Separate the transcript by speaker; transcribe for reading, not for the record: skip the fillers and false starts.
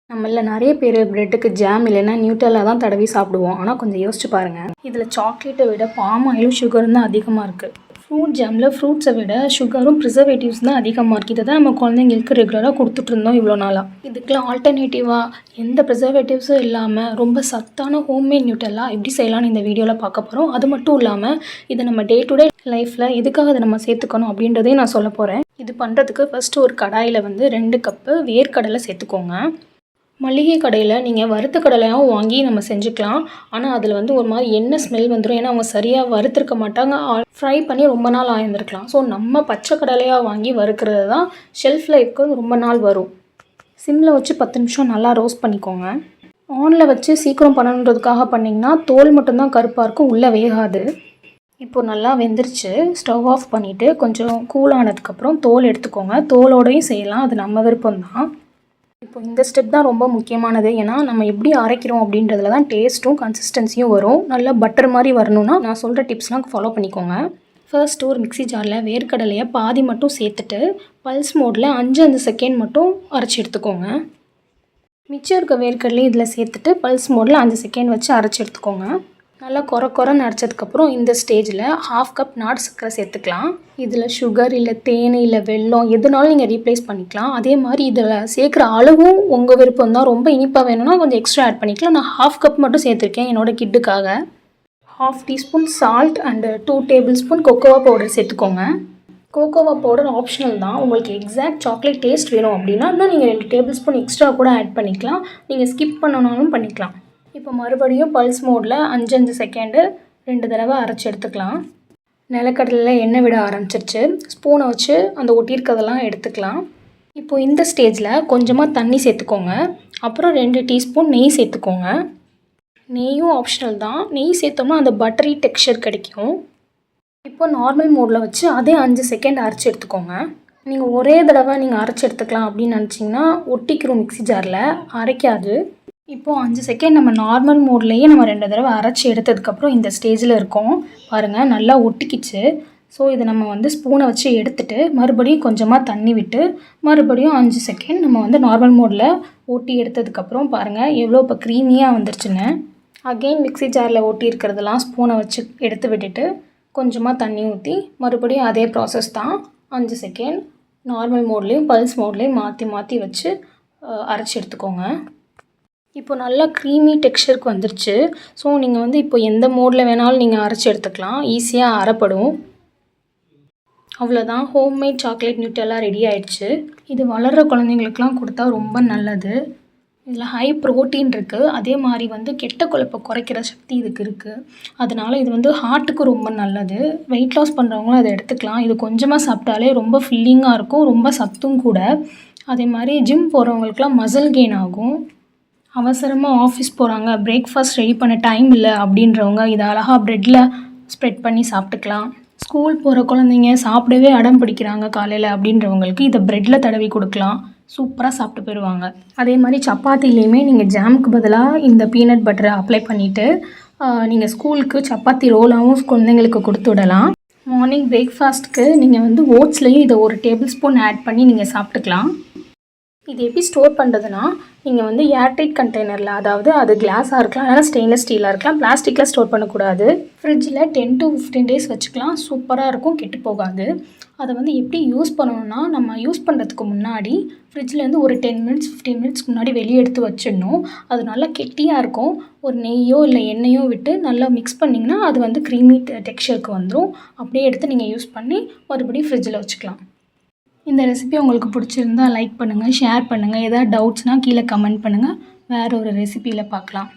Speaker 1: நம்மள நிறைய பேர் பிரெட்டுக்கு ஜாம் இல்லைன்னா நியூட்டெல்லா தான் தடவி சாப்பிடுவோம். ஆனால் கொஞ்சம் யோசிச்சு பாருங்கள், இதில் சாக்லேட்டை விட பாம் ஆயிலும் சுகரும் தான் அதிகமாக இருக்குது. ஃப்ரூட் ஜாமில் ஃப்ரூட்ஸை விட சுகரும் ப்ரிசர்வேட்டிவ்ஸ் தான் அதிகமாக இருக்குது. இதை தான் நம்ம குழந்தைங்களுக்கு ரெகுலராக கொடுத்துட்ருந்தோம் இவ்வளோ நாளாக. இதுக்கெலாம் ஆல்டர்னேட்டிவாக எந்த ப்ரிசர்வேட்டிவ்ஸும் இல்லாமல் ரொம்ப சத்தான ஹோம்மேட் நியூட்டெல்லா எப்படி செய்யலாம்னு இந்த வீடியோவில் பார்க்க போகிறோம். அது மட்டும் இல்லாமல் இதை நம்ம டே டு டே லைஃப்பில் எதுக்காக அதை நம்ம சேர்த்துக்கணும் அப்படின்றதையும் நான் சொல்ல போகிறேன். இது பண்ணுறதுக்கு ஃபஸ்ட்டு ஒரு கடாயில் 2 கப்பு வேர்க்கடலை சேர்த்துக்கோங்க. மளிகை கடையில் நீங்கள் வறுத்த கடலையாகவும் வாங்கி நம்ம செஞ்சுக்கலாம். ஆனால் அதில் ஒரு மாதிரி எண்ணெய் ஸ்மெல் வந்துடும். ஏன்னா அவங்க சரியாக வறுத்துருக்க மாட்டாங்க, ஃப்ரை பண்ணி ரொம்ப நாள் ஆயிருந்துருக்கலாம். ஸோ நம்ம பச்சை கடலையாக வாங்கி வறுக்கிறது தான் ஷெல்ஃப் லைஃப்க்கு ரொம்ப நாள் வரும். சிம்மில் வச்சு 10 நிமிஷம் நல்லா ரோஸ்ட் பண்ணிக்கோங்க. ஆனில் வச்சு சீக்கிரம் பண்ணணுன்றதுக்காக பண்ணிங்கன்னா தோல் மட்டும்தான் கருப்பாக இருக்கும், உள்ளே வேகாது. இப்போது நல்லா வெந்துருச்சு. ஸ்டவ் ஆஃப் பண்ணிவிட்டு கொஞ்சம் கூலானதுக்கப்புறம் தோல் எடுத்துக்கோங்க. தோலோடையும் செய்யலாம், அது நம்ம விருப்பம்தான். இப்போ இந்த ஸ்டெப் தான் ரொம்ப முக்கியமானது. ஏன்னா நம்ம எப்படி அரைக்கிறோம் அப்படின்றதுல தான் டேஸ்ட்டும் கன்சிஸ்டன்சியும் வரும். நல்லா பட்டர் மாதிரி வரணும்னா நான் சொல்கிற டிப்ஸ்லாம் ஃபாலோ பண்ணிக்கோங்க. ஃபர்ஸ்ட் ஒரு மிக்ஸி ஜாரில் வேர்க்கடலையை பாதி மட்டும் சேர்த்துட்டு பல்ஸ் மோடில் 5 செகண்ட் மட்டும் அரைச்சி எடுத்துக்கோங்க. மிச்சம் இருக்க வேர்க்கடலையும் இதில் சேர்த்துட்டு பல்ஸ் மோடில் 5 செகண்ட் வச்சு அரைச்சி எடுத்துக்கோங்க. நல்லா குறைன்னு அரைச்சதுக்கப்புறம் இந்த ஸ்டேஜில் 1/2 கப் நாட்டு சர்க்கரை சேர்த்துக்கலாம். இதில் சுகர் இல்லை தேன் இல்லை வெல்லம் எதுனாலும் நீங்கள் ரீப்ளேஸ் பண்ணிக்கலாம். அதே மாதிரி இதில் சேர்க்குற அளவும் உங்கள் விருப்பம் தான். ரொம்ப இனிப்பாக வேணும்னா கொஞ்சம் எக்ஸ்ட்ரா ஆட் பண்ணிக்கலாம். நான் 1/2 கப் மட்டும் சேர்த்துருக்கேன் என்னோடய கிட்டுக்காக. 1/2 teaspoon salt and 2 tablespoon cocoa powder சேர்த்துக்கோங்க. கோகோவா பவுடர் ஆப்ஷனல் தான். உங்களுக்கு எக்ஸாக்ட் சாக்லேட் டேஸ்ட் வேணும் அப்படின்னா இன்னும் நீங்கள் 2 டேபிள் ஸ்பூன் எக்ஸ்ட்ரா கூட ஆட் பண்ணிக்கலாம். நீங்கள் ஸ்கிப் பண்ணணும்னாலும் பண்ணிக்கலாம். இப்போ மறுபடியும் பல்ஸ் மோடில் 5 செகண்டு 2 தடவை அரைச்சி எடுத்துக்கலாம். நிலக்கடலையில் எண்ணெய் விட ஆரம்பிச்சிருச்சு. ஸ்பூனை வச்சு அந்த ஒட்டியிருக்கதெல்லாம் எடுத்துக்கலாம். இப்போ இந்த ஸ்டேஜில் கொஞ்சமாக தண்ணி சேர்த்துக்கோங்க. அப்புறம் 2 டீஸ்பூன் நெய் சேர்த்துக்கோங்க. நெய்யும் ஆப்ஷனல் தான். நெய் சேர்த்தோம்னா அந்த பட்டரி டெக்ஸ்சர் கிடைக்கும். இப்போ நார்மல் மோடில் வச்சு அதே 5 செகண்ட் அரைச்சி எடுத்துக்கோங்க. நீங்கள் ஒரே தடவை நீங்கள் அரைச்சி எடுத்துக்கலாம் அப்படின்னு நினச்சிங்கன்னா ஒட்டிக்கிறோம் மிக்ஸி ஜாரில், அரைக்காது. இப்போது 5 செகண்ட் நம்ம நார்மல் மோட்லேயே நம்ம 2 தடவை அரைச்சி எடுத்ததுக்கப்புறம் இந்த ஸ்டேஜில் இருக்கோம் பாருங்கள், நல்லா ஒட்டிக்கிச்சு. ஸோ இதை நம்ம ஸ்பூனை வச்சு எடுத்துகிட்டு மறுபடியும் கொஞ்சமாக தண்ணி விட்டு மறுபடியும் 5 செகண்ட் நம்ம நார்மல் மோடில் ஒட்டி எடுத்ததுக்கப்புறம் பாருங்கள் எவ்வளோ இப்போ க்ரீமியாக வந்துருச்சுன்னு. அகெயின் மிக்ஸி ஜாரில் ஒட்டி இருக்கிறதெல்லாம் ஸ்பூனை வச்சு எடுத்து விட்டுட்டு கொஞ்சமாக தண்ணி ஊற்றி மறுபடியும் அதே ப்ராசஸ் தான். 5 செகண்ட் நார்மல் மோட்லேயும் பல்ஸ் மோட்லேயும் மாற்றி வச்சு அரைச்சி எடுத்துக்கோங்க. இப்போ நல்லா க்ரீமி டெக்ஸ்சருக்கு வந்துருச்சு. ஸோ நீங்கள் இப்போ எந்த மோடில் வேணாலும் நீங்கள் அரைச்சி எடுத்துக்கலாம், ஈஸியாக அரைப்படும். அவ்வளோதான், ஹோம்மேட் சாக்லேட் நியூட்டெல்லா ரெடி ஆகிடுச்சு. இது வளர்கிற குழந்தைங்களுக்குலாம் கொடுத்தா ரொம்ப நல்லது. இதில் ஹை ப்ரோட்டீன் இருக்குது. அதே மாதிரி கெட்ட கொழுப்பை குறைக்கிற சக்தி இதுக்கு இருக்குது. அதனால் இது ஹார்ட்டுக்கு ரொம்ப நல்லது. வெயிட் லாஸ் பண்ணுறவங்களும் அதை எடுத்துக்கலாம். இது கொஞ்சமாக சாப்பிட்டாலே ரொம்ப ஃபில்லிங்காக இருக்கும், ரொம்ப சத்தும் கூட. அதே மாதிரி ஜிம் போகிறவங்களுக்குலாம் மசில் கெயின் ஆகும். அவசரமாக ஆஃபீஸ் போகிறாங்க, பிரேக்ஃபாஸ்ட் ரெடி பண்ண டைம் இல்லை அப்படின்றவங்க இதை அழகாக ப்ரெட்டில் ஸ்ப்ரெட் பண்ணி சாப்பிட்டுக்கலாம். ஸ்கூல் போகிற குழந்தைங்க சாப்பிடவே அடம் பிடிக்கிறாங்க காலையில் அப்படின்றவங்களுக்கு இதை ப்ரெட்டில் தடவி கொடுக்கலாம், சூப்பராக சாப்பிட்டு போயிடுவாங்க. அதே மாதிரி சப்பாத்திலையுமே நீங்கள் ஜாமுக்கு பதிலாக இந்த பீனட் பட்டரை அப்ளை பண்ணிவிட்டு நீங்கள் ஸ்கூலுக்கு சப்பாத்தி ரோலாகவும் குழந்தைங்களுக்கு கொடுத்து விடலாம். மார்னிங் பிரேக்ஃபாஸ்ட்டுக்கு நீங்கள் ஓட்ஸ்லேயும் இதை 1 டேபிள் ஸ்பூன் ஆட் பண்ணி நீங்கள் சாப்பிட்டுக்கலாம். இது எப்படி ஸ்டோர் பண்ணுறதுனா நீங்கள் ஏர்டைட் கண்டெய்னரில், அதாவது அது கிளாஸாக இருக்கலாம், இல்லைனா ஸ்டெயின்லெஸ் ஸ்டீலாக இருக்கலாம், பிளாஸ்டிக்கில் ஸ்டோர் பண்ணக்கூடாது. ஃப்ரிட்ஜில் 10 to 15 டேஸ் வச்சுக்கலாம், சூப்பராக இருக்கும், கெட்டு போகாது. அதை எப்படி யூஸ் பண்ணணும்னா நம்ம யூஸ் பண்ணுறதுக்கு முன்னாடி ஃப்ரிட்ஜிலேருந்து ஒரு 10 மினிட்ஸ் 15 மினிட்ஸ்க்கு முன்னாடி வெளியே எடுத்து வச்சிடணும். அது நல்லா கெட்டியாக இருக்கும். ஒரு நெய்யோ இல்லை எண்ணெயோ விட்டு நல்லா மிக்ஸ் பண்ணிங்கன்னா அது க்ரீமி டெக்ஸ்சருக்கு வந்துடும். அப்படியே எடுத்து நீங்கள் யூஸ் பண்ணி மறுபடியும் ஃப்ரிட்ஜில் வச்சுக்கலாம். இந்த ரெசிபி உங்களுக்கு பிடிச்சிருந்தால் லைக் பண்ணுங்கள், ஷேர் பண்ணுங்கள். ஏதாவது டவுட்ஸ்னால் கீழே கமெண்ட் பண்ணுங்கள். வேறு ஒரு ரெசிபியில் பார்க்கலாம்.